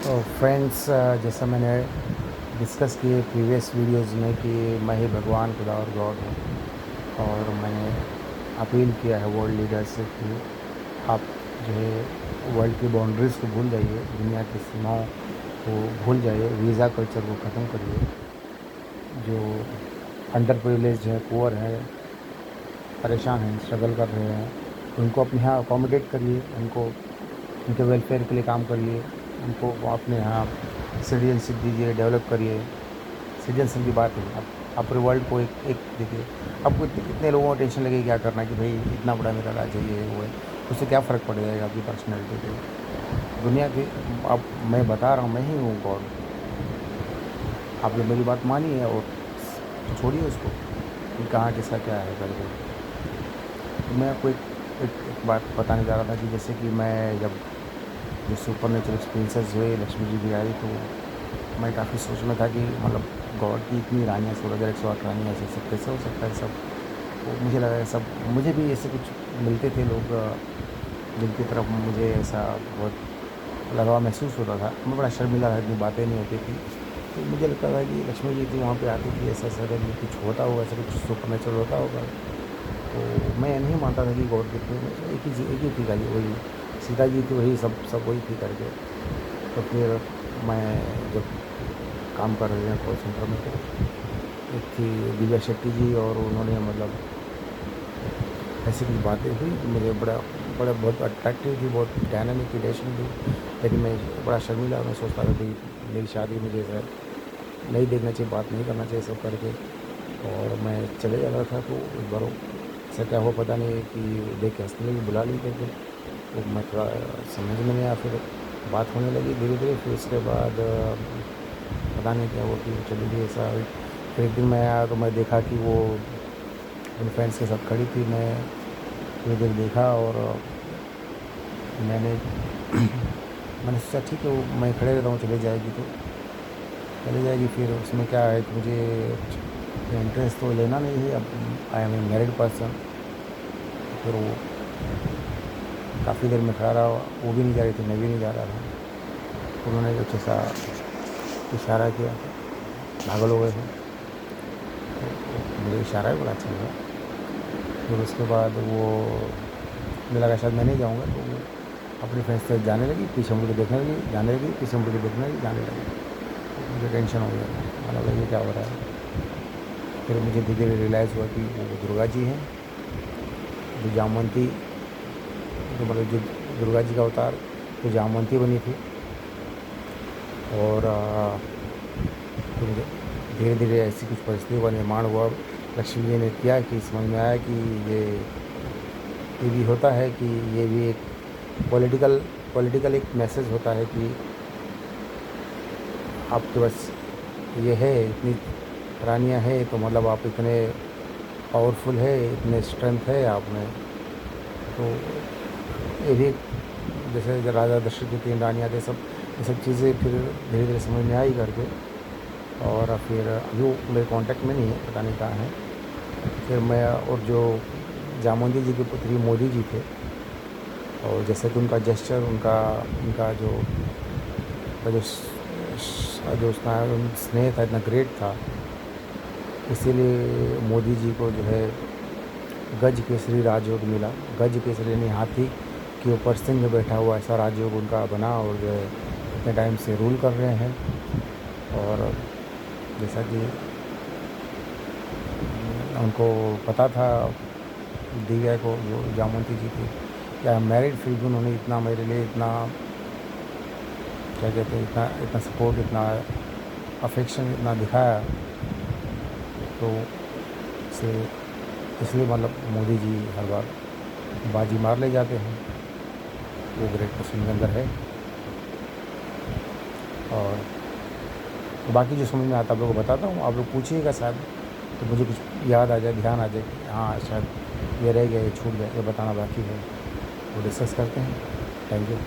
तो फ्रेंड्स, जैसा मैंने डिस्कस किए प्रीवियस वीडियोज़ में कि मैं ही भगवान खुदा और गॉड हूँ। और मैंने अपील किया है वर्ल्ड लीडर्स से कि आप जो है वर्ल्ड की बाउंड्रीज़ को भूल जाइए, दुनिया की सीमाओं को भूल जाइए, वीज़ा कल्चर को ख़त्म करिए। जो अंडर प्रिविलेज्ड हैं, पुअर हैं, परेशान हैं, स्ट्रगल कर रहे हैं, उनको अपने यहाँ अकोमोडेट करिए, उनको उनके वेलफेयर के लिए काम करिए, उनको अपने यहाँ सिटीजनशिप दीजिए, डेवलप करिए। सिटीजनशिप की बात है, आप पूरे वर्ल्ड को एक देखिए। आपको इतने लोगों को टेंशन लगेगी क्या करना कि भाई इतना बड़ा मेरा राज्य ये है वो है, उससे क्या फ़र्क पड़ जाएगा आपकी पर्सनैलिटी पे दुनिया के। अब मैं बता रहा हूँ, मैं ही हूँ गॉड। आप लोग मेरी बात मानिए और छोड़िए उसको कि कहाँ किसका क्या है करके। तो मैं आपको एक बात बताने जा रहा था कि जैसे कि मैं जब जो सुपर नेचुरल एक्सपीरियंसेस हुए, लक्ष्मी जी भी आई, तो मैं काफ़ी सोच में था कि मतलब गॉड की इतनी रानियाँ 16,108 रानियाँ, ऐसे सब कैसे हो सकता है सब। तो मुझे लगा ये सब, मुझे भी ऐसे कुछ मिलते थे लोग जिनकी तरफ मुझे ऐसा बहुत लगाव महसूस होता था। मैं बड़ा शर्मिला था, इतनी बातें नहीं होती थी। तो मुझे लगता था कि लक्ष्मी जी थी वहाँ पे आती थी, ऐसा ऐसा अगर कुछ होता होगा, ऐसा कुछ सुपर नेचुरल होता होगा। तो मैं नहीं मानता था कि गॉड कितने, एक ही थी खाली, वही सीता जी थी, वही सब वही थी करके। तो फिर मैं जब काम कर रहे हैं कॉल सेंटर में, तो एक थी दिव्या शेट्टी जी, और उन्होंने मतलब ऐसी कुछ बातें हुई कि मुझे बड़ा बड़ा बहुत अट्रैक्टिव थी, बहुत डायनामिक थी, डैशिंग थी। लेकिन मैं बड़ा शर्मिला, मैं सोचता था कि मेरी शादी मुझे शायद नहीं देखना चाहिए, बात नहीं करना चाहिए सब करके। और मैं चले जा रहा था, तो एक बार ऐसा क्या हुआ पता नहीं कि देख के हंसने लगी, बुला ली करके। तो मैं थोड़ा समझ में नहीं आया, फिर बात होने लगी धीरे धीरे। फिर उसके बाद पता नहीं क्या हुआ कि वो चली गई ऐसा। फिर एक दिन मैं आया तो मैं देखा कि वो अपने फ्रेंड्स के साथ खड़ी थी। मैं थोड़ी देर देखा और मैंने मैंने सोचा ठीक है, वो मैं खड़े रहता हूँ, चले जाएगी तो चले जाएगी। फिर उसमें क्या है कि मुझे इंटरेस्ट तो लेना नहीं है। अब I am a married person. तो फिर वो काफ़ी देर में खड़ा रहा, वो भी नहीं जा रही थी, मैं भी नहीं जा रहा था। उन्होंने कुछ ऐसा इशारा किया, पागल हो गए थे। तो मुझे इशारा भी बड़ा अच्छा लगा। फिर उसके बाद वो, मुझे लगा शायद मैं नहीं जाऊँगा, तो वो अपने फ्रेंड्स से जाने लगी, पीछे मुड़ के देखने लगी, जाने लगी, पीछे मुड़ के देखने लगी, जाने लगी। तो मुझे टेंशन हो गया, मैंने बोला ये क्या हो रहा है। फिर मुझे धीरे धीरे रियलाइज़ हुआ कि वो दुर्गा जी हैं, जो जामवंती, जो मतलब जो दुर्गा जी का अवतार, जो जामवंती बनी थी। और फिर मुझे धीरे धीरे ऐसी कुछ परिस्थितियों का निर्माण हुआ, लक्ष्मी जी ने किया कि समझ में आया कि ये भी होता है, कि ये भी एक पॉलिटिकल एक मैसेज होता है कि आपके पास ये है, इतनी रानियाँ हैं, तो मतलब आप इतने पावरफुल है, इतने स्ट्रेंथ है आप में। तो ये भी जैसे राजा दशरथ की 3 रानियाँ थे, सब ये सब चीज़ें फिर धीरे धीरे समझ में आई करके। और फिर अभी वो मेरे कांटेक्ट में नहीं है, पता नहीं कहाँ है। फिर मैं, और जो जामवंती जी की पुत्री मोदी जी थे, और जैसे कि उनका जेस्चर, उनका उनका जो का जो जो उसका स्नेह था, इतना ग्रेट था, इसीलिए मोदी जी को जो है गज केसरी राजयोग मिला। गज केसरी यानी हाथी के ऊपर सिंह बैठा हुआ, ऐसा राजयोग उनका बना, और जो है इतने टाइम से रूल कर रहे हैं। और जैसा कि उनको पता था, दिव्या को, जो जामवंती जी थी, क्या मैरिड, फिर भी उन्होंने इतना मेरे लिए, इतना क्या कहते हैं, इतना इतना सपोर्ट, इतना अफेक्शन इतना दिखाया। तो इसे इसलिए मतलब मोदी जी हर बार बाजी मार ले जाते हैं, वो ग्रेटनेस उनके अंदर है। और बाकी जो समझ में आता है आप लोगों को बताता हूँ, आप लोग पूछिएगा शायद, तो मुझे कुछ याद आ जाए, ध्यान आ जाए कि हाँ शायद ये रह गया, ये छूट गया, ये बताना बाकी है, वो डिस्कस करते हैं। Thank you.